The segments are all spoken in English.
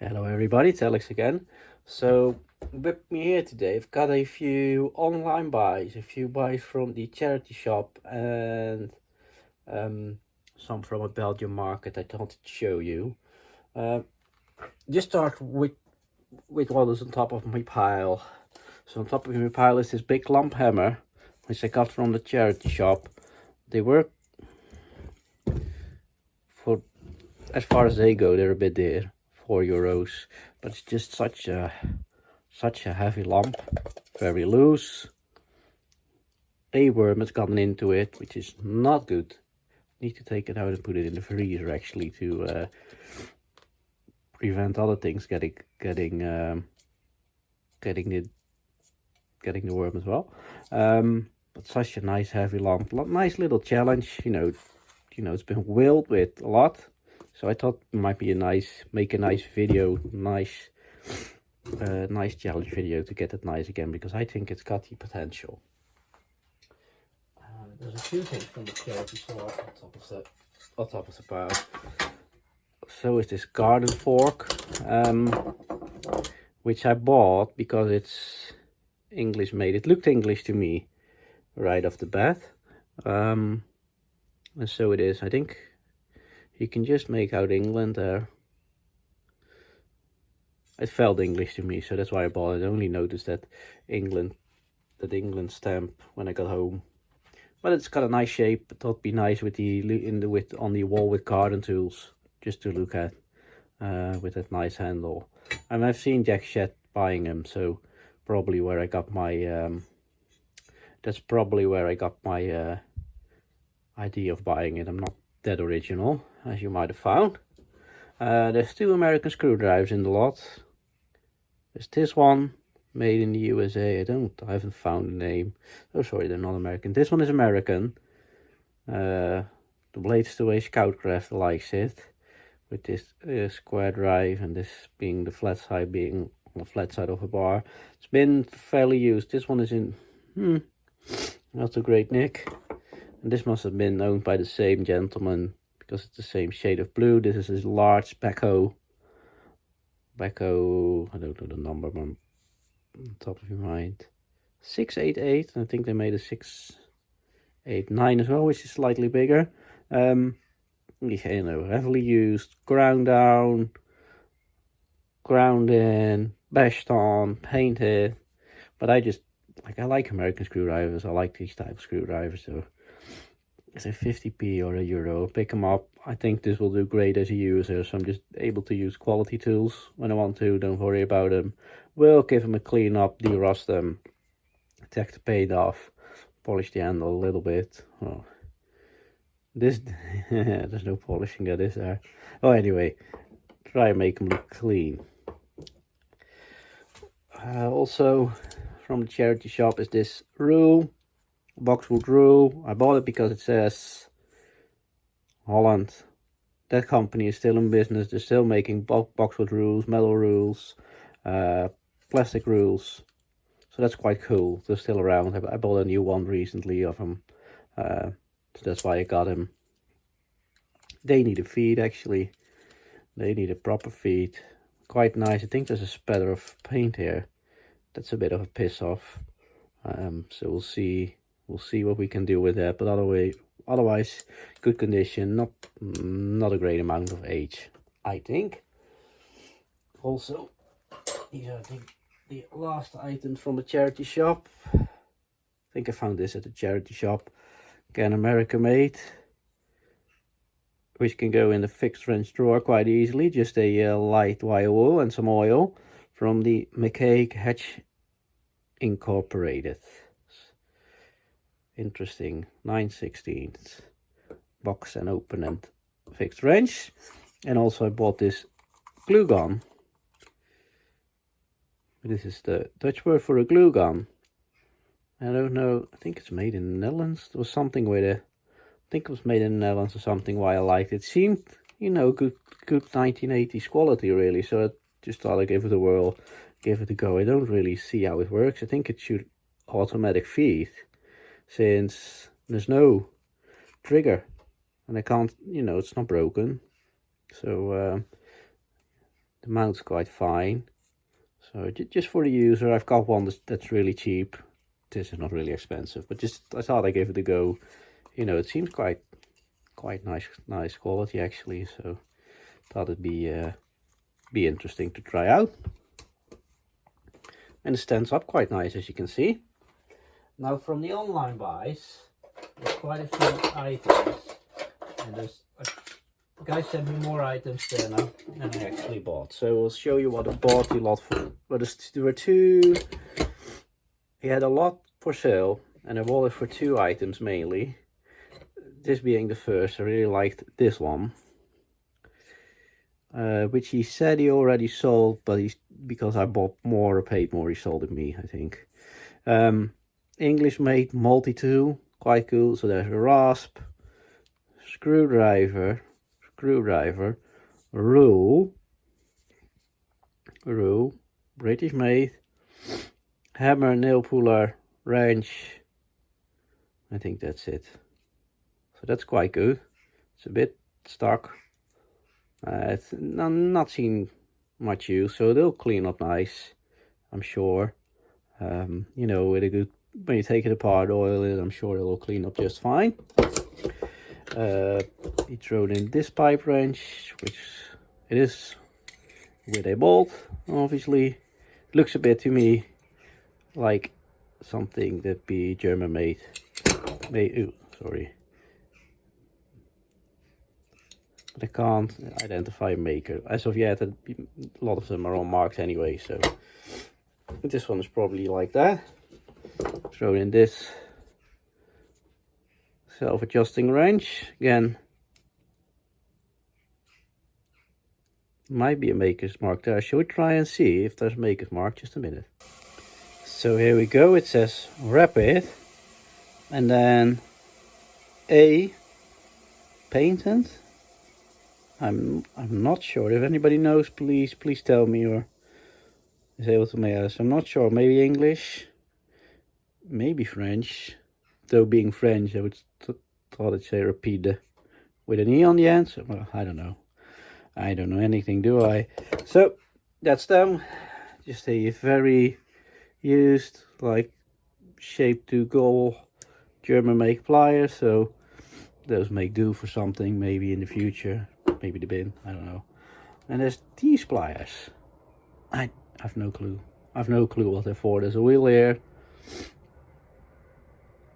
Hello everybody, it's Alex again. So with me here today, I've got a few online buys, a few buys from the charity shop and some from a Belgium market I thought to show you. Just start with what is on top of my pile. So on top of my pile is this big lump hammer, which I got from the charity shop. They were, for as far as they go, they're a bit dear. €4, but it's just such a heavy lump, very loose. A worm has gotten into it, which is not good. Need to take it out and put it in the freezer actually to prevent other things getting the worm as well. But such a nice heavy lump, nice little challenge. You know, it's been wheeled with a lot. So I thought it might be make a nice video, nice challenge video to get it nice again, because I think it's got the potential. There's a few things from the charity store on top of the pile. So is this garden fork, which I bought because it's English made. It looked English to me right off the bat, and so it is. I think you can just make out England there. It felt English to me, so that's why I bought it. I only noticed that England stamp when I got home. But it's got a nice shape. I thought it'd be nice with on the wall with garden tools, just to look at, with that nice handle. And I've seen Jack Shed buying them, so probably where I got my that's probably where I got my idea of buying it. I'm not that original, as you might have found. There's 2 American screwdrivers in the lot. There's this one, made in the USA. I haven't found the name. Oh, sorry, they're not American. This one is American. The Blades the way Scoutcraft likes it, with this square drive, and this being the flat side, being on the flat side of a bar. It's been fairly used. This one is in not a great nick. And this must have been owned by the same gentleman, because it's the same shade of blue. This is his large Becco, I don't know the number, but on top of your mind, 688. I think they made a 689 as well, which is slightly bigger. You know, heavily used, ground down, ground in, bashed on, painted. But I like American screwdrivers. I like these type of screwdrivers, so it's a 50p or €1. Pick them up. I think this will do great as a user, so I'm just able to use quality tools when I want to. Don't worry about them. We'll give them a clean up, de-rust them, take the paint off, polish the handle a little bit. Oh, this there's no polishing that is there. Oh, anyway, try and make them look clean. Also from the charity shop is this rule, boxwood rule. I bought it because it says Holland. That company is still in business. They're still making boxwood rules, metal rules, plastic rules. So that's quite cool. They're still around. I bought a new one recently of them. So that's why I got them. They need a feed actually. They need a proper feed. Quite nice. I think there's a spatter of paint here. That's a bit of a piss off. So we'll see what we can do with that. But otherwise, good condition. Not a great amount of age, I think. Also, these are the last items from the charity shop. I think I found this at the charity shop. Again, American made, which can go in the fixed wrench drawer quite easily. Just a light wire wool and some oil from the McCaig Hatch Incorporated. Interesting, 9/16 box and open and fixed wrench. And also I bought this glue gun. This is the Dutch word for a glue gun. I don't know, I think it's made in the Netherlands. There was something with it. I think it was made in the Netherlands or something, why I liked it. It seemed, you know, good 1980s quality really. So I just thought I'd give it a whirl, give it a go. I don't really see how it works. I think it should automatic feed, since there's no trigger and I can't, you know, it's not broken. So The mount's quite fine. So just for the user, I've got one that's really cheap. This is not really expensive, but just I thought I'd give it a go. You know, it seems quite nice quality actually. So thought it'd be interesting to try out. And it stands up quite nice, as you can see. Now from the online buys, there's quite a few items, and there's the guy sent me more items than I actually bought. So I'll show you what I bought the lot for. But there were two. He had a lot for sale, and I bought it for 2 items mainly. This being the first, I really liked this one, which he said he already sold, but because I bought more or paid more, he sold it me, I think. English made multi-tool, quite cool. So there's a rasp, screwdriver, rule, British made, hammer, nail puller, wrench. I think that's it. So that's quite good. It's a bit stuck. It's not seen much use, so they'll clean up nice, I'm sure. You know, with a good, when you take it apart, oil it, I'm sure it'll clean up just fine. He threw in this pipe wrench, which it is with a bolt, obviously. Looks a bit to me like something that be German made. Ooh, sorry. But I can't identify a maker. As of yet, a lot of them are on marked anyway, so this one is probably like that. Throw in this self-adjusting wrench. Again, might be a maker's mark there. I should try and see if there's a maker's mark. Just a minute. So here we go. It says Rapid, and then A patent. I'm not sure. If anybody knows, please tell me or is able to make us. I'm not sure. Maybe English, maybe French. Though being French, I would thought it'd say Rapide with an E on the end. So, well, I don't know. I don't know anything, do I? So that's them. Just a very used, like, shape to goal German make pliers. So those make do for something maybe in the future. Maybe the bin, I don't know. And there's these pliers. I have no clue. I have no clue what they're for. There's a wheel here.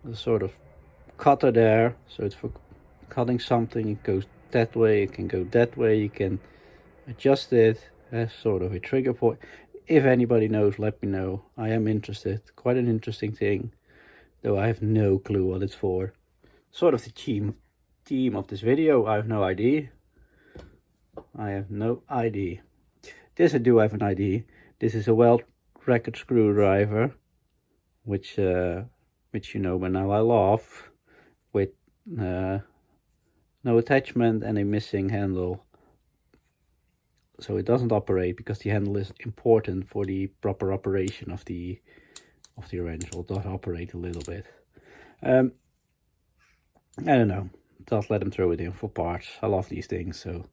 There's a sort of cutter there. So it's for cutting something. It goes that way. It can go that way. You can adjust it as sort of a trigger point. If anybody knows, let me know. I am interested. Quite an interesting thing. Though I have no clue what it's for. Sort of the theme of this video. I have no idea. I have no idea. This I do have an idea. This is a weld record screwdriver, which you know by now I love, with no attachment and a missing handle. So it doesn't operate because the handle is important for the proper operation of the wrench. It does operate a little bit. I don't know. Just let them throw it in for parts. I love these things, so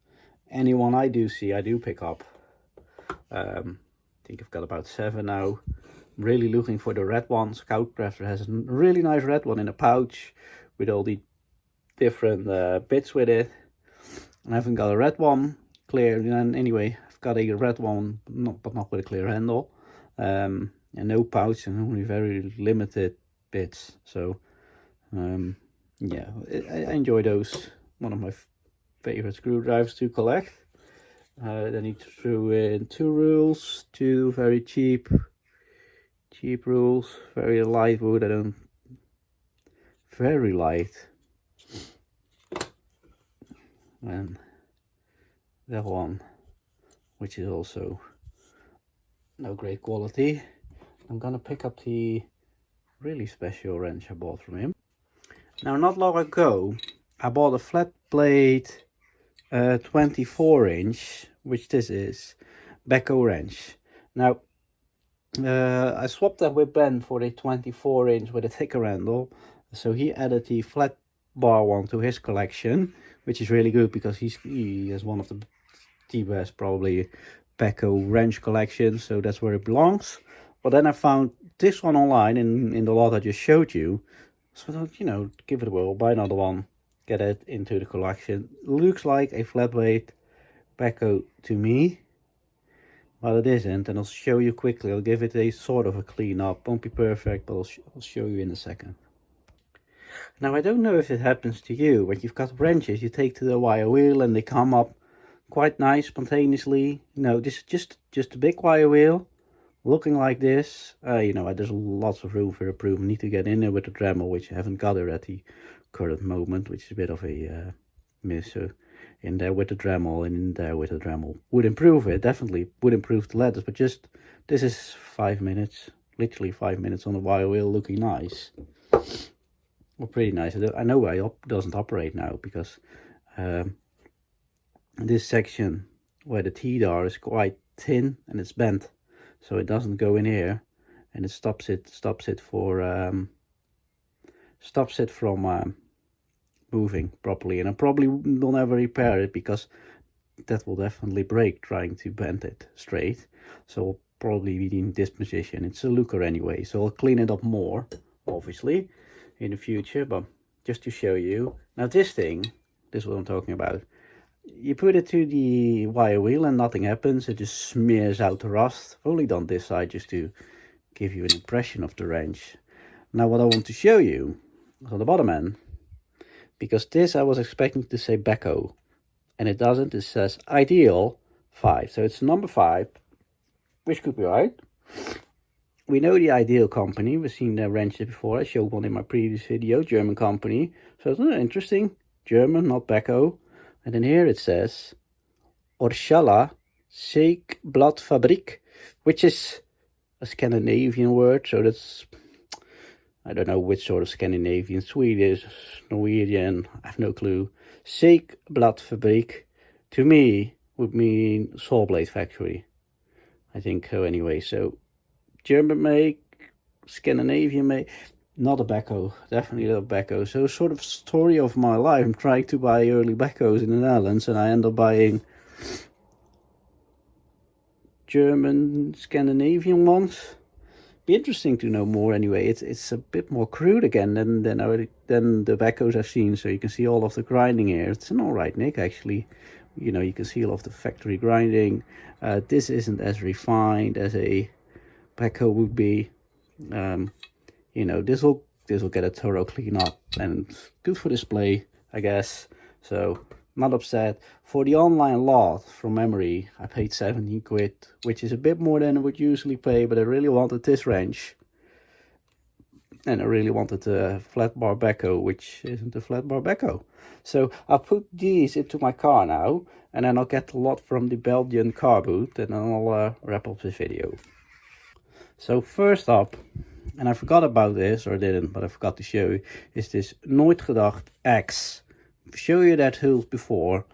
anyone I do see, I do pick up. I think I've got about 7 now. I'm really looking for the red one. Scoutcrafter has a really nice red one in a pouch with all the different bits with it. I haven't got a red one clear. And anyway, I've got a red one, but not with a clear handle, and no pouch and only very limited bits. So yeah, I enjoy those. One of my favorite screwdrivers to collect. Then he threw in 2 rules, 2 very cheap rules, very light wood. Very light. And that one, which is also no great quality. I'm gonna pick up the really special wrench I bought from him. Now, not long ago, I bought a flat blade 24-inch, which this is, Becco wrench. Now, I swapped that with Ben for a 24-inch with a thicker handle. So he added the flat bar one to his collection, which is really good because he has one of the best probably Pecco wrench collection, so that's where it belongs. But then I found this one online in the lot I just showed you. So I thought, you know, give it a whirl, buy another one, get it into the collection. Looks like a flatweight Pecco to me, but it isn't, and I'll show you quickly. I'll give it a sort of a clean up. Won't be perfect, but I'll show you in a second. Now I don't know if it happens to you, but you've got wrenches you take to the wire wheel and they come up quite nice spontaneously. You know, this is just a big wire wheel looking like this. You know, there's lots of room for improvement. Need to get in there with the Dremel, which I haven't got there at the current moment, which is a bit of a miss. So in there with the Dremel and in there with the Dremel would improve it, definitely would improve the letters, but just this is 5 minutes, literally 5 minutes on the wire wheel looking nice. Well, pretty nice. I know why it doesn't operate now, because this section where the teeth are is quite thin and it's bent, so it doesn't go in here, and it stops it from moving properly. And I probably will never repair it, because that will definitely break trying to bend it straight. So I'll probably be in this position. It's a looker anyway, so I'll clean it up more, obviously, in the future, but just to show you. Now this is what I'm talking about. You put it to the wire wheel and nothing happens. It just smears out the rust. I've only done this side just to give you an impression of the wrench. Now what I want to show you is on the bottom end, because this I was expecting to say Pecco, and it doesn't. It says Ideal 5, so it's number 5, which could be right. We know the Ideal company. We've seen their wrenches before. I showed one in my previous video, German company. So it's interesting. German, not Pecco. And then here it says Orchala Zeekbladfabrik, which is a Scandinavian word. So that's, I don't know which sort of Scandinavian, Swedish, Norwegian, I have no clue. Zeekbladfabrik to me would mean saw blade factory. I think so anyway. So German make, Scandinavian make, not a Pecco, definitely not a Pecco. So sort of story of my life. I'm trying to buy early Peccos in the Netherlands, and I end up buying German, Scandinavian ones. Be interesting to know more anyway. It's a bit more crude again than the Peccos I've seen. So you can see all of the grinding here. It's an alright nick actually. You know, you can see all of the factory grinding. This isn't as refined as a Pecco would be. You know, this will get a thorough clean up, and good for display, I guess. So not upset. For the online lot, from memory, I paid 17 quid, which is a bit more than I would usually pay, but I really wanted this wrench, and I really wanted a flat bar Pecco, which isn't a flat bar Pecco. So I'll put these into my car now, and then I'll get the lot from the Belgian car boot, and then I'll wrap up this video. So first up, and I forgot about this, or didn't, but I forgot to show you, is this Nooit Gedacht X. I've shown you that hulls before,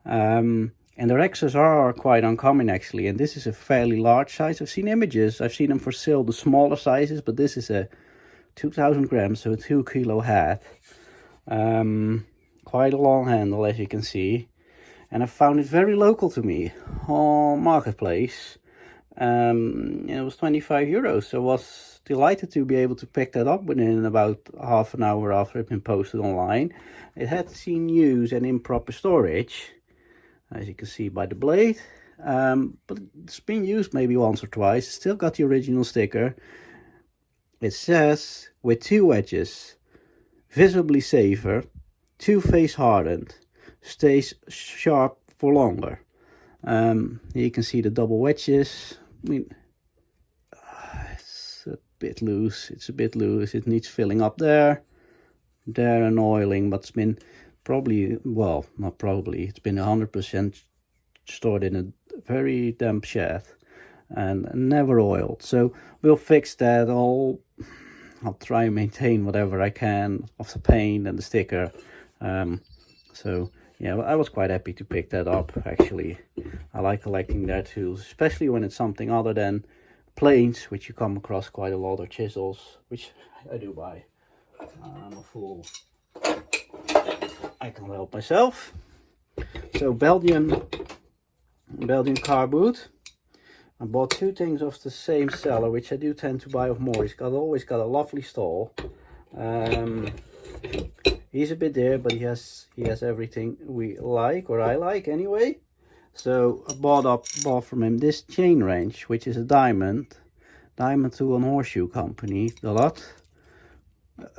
and their X's are quite uncommon actually, and this is a fairly large size. I've seen images, I've seen them for sale, the smaller sizes, but this is a 2000 grams, so a 2 kilo head. Quite a long handle, as you can see, and I found it very local to me on Marketplace. It was 25 euros, so I was delighted to be able to pick that up within about half an hour after it had been posted online. It had seen use and improper storage, as you can see by the blade, but it's been used maybe once or twice. Still got the original sticker. It says with 2 wedges, visibly safer, 2-phase hardened, stays sharp for longer. You can see the double wedges. I mean, it's a bit loose. It needs filling up there and oiling, but it's been probably, well, not probably, it's been 100% stored in a very damp shed and never oiled. So we'll fix that. I'll try and maintain whatever I can of the paint and the sticker. So yeah, I was quite happy to pick that up actually. I like collecting their tools, especially when it's something other than planes, which you come across quite a lot, or chisels, which I do buy. I'm a fool, I can help myself. So Belgian car boot, I bought 2 things of the same seller, which I do tend to buy of more. He's always got a lovely stall. He's a bit there, but he has everything we like, or I like anyway. So I bought from him this chain wrench, which is a diamond tool and horseshoe company. A lot.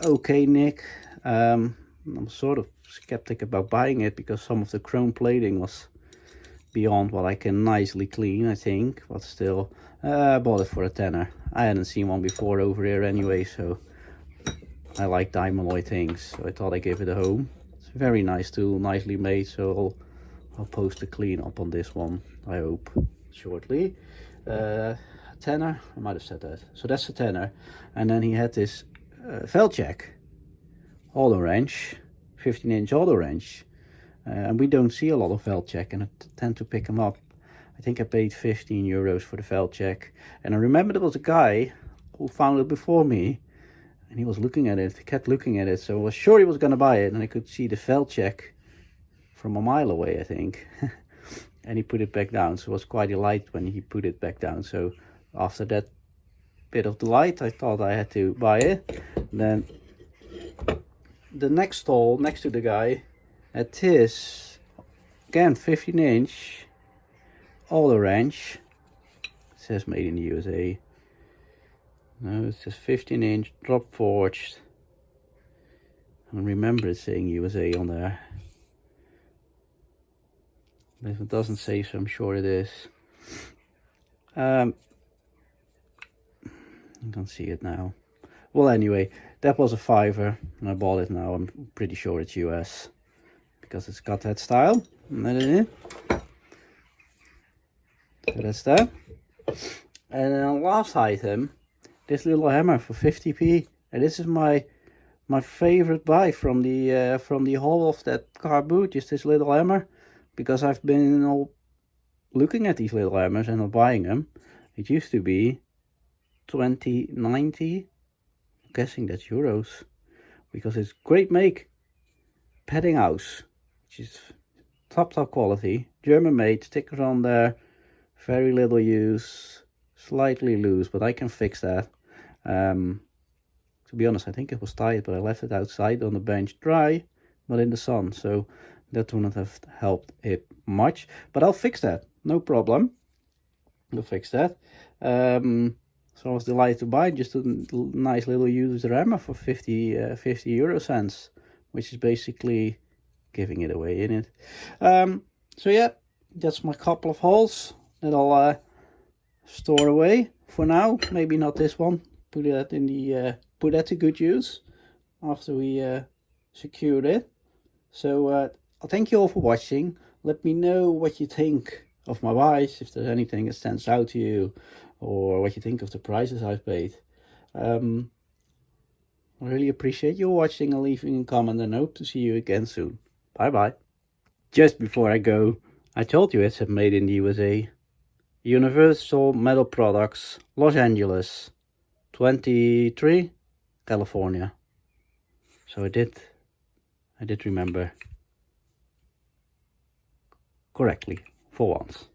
Okay, Nick. I'm sort of skeptic about buying it because some of the chrome plating was beyond what I can nicely clean, I think. But still, I bought it for a tenner. I hadn't seen one before over here anyway, so I like diamond things, so I thought I'd give it a home. It's a very nice tool, nicely made, so I'll post a clean up on this one, I hope, shortly. Tenner, I might have said that. So that's a tenner. And then he had this Velcheck auto wrench, 15-inch auto wrench. And we don't see a lot of Velcheck, and I tend to pick them up. I think I paid 15 euros for the Velcheck. And I remember there was a guy who found it before me, and he was looking at it, he kept looking at it, so I was sure he was going to buy it, and I could see the Velcheck from a mile away, I think. And he put it back down, so it was quite a light when he put it back down. So after that bit of delight, I thought I had to buy it. And then the next stall next to the guy had this, again 15-inch auto wrench. It says made in the USA. No, it's just 15-inch drop forged. I remember it saying USA on there. If it doesn't say so, I'm sure it is. I don't see it now. Well, anyway, that was a $5, and I bought it now. I'm pretty sure it's US because it's got that style. And that is it. So that's that. And then last item, this little hammer for 50p. And this is my favorite buy from the haul of that car boot. Just this little hammer, because I've been all looking at these little hammers and not buying them. It used to be 20.90. I'm guessing that's euros, because it's great make. Padding house, which is top quality, German made, stickers on there, very little use, slightly loose, but I can fix that. To be honest, I think it was tight, but I left it outside on the bench dry, not in the sun, so that wouldn't have helped it much, but I'll fix that, no problem. I'll fix that. So I was delighted to buy just a nice little used hammer for 50 euro cents, which is basically giving it away, in it. So yeah, that's my couple of hauls that I'll store away for now. Maybe not this one. Put that in the put that to good use after we secured it. So I'll thank you all for watching. Let me know what you think of my buys, if there's anything that stands out to you, or what you think of the prices I've paid. I really appreciate you watching and leaving a comment, and hope to see you again soon. Bye bye. Just before I go, I told you it's made in the USA. Universal Metal Products, Los Angeles, 23, California. So I did remember correctly for once.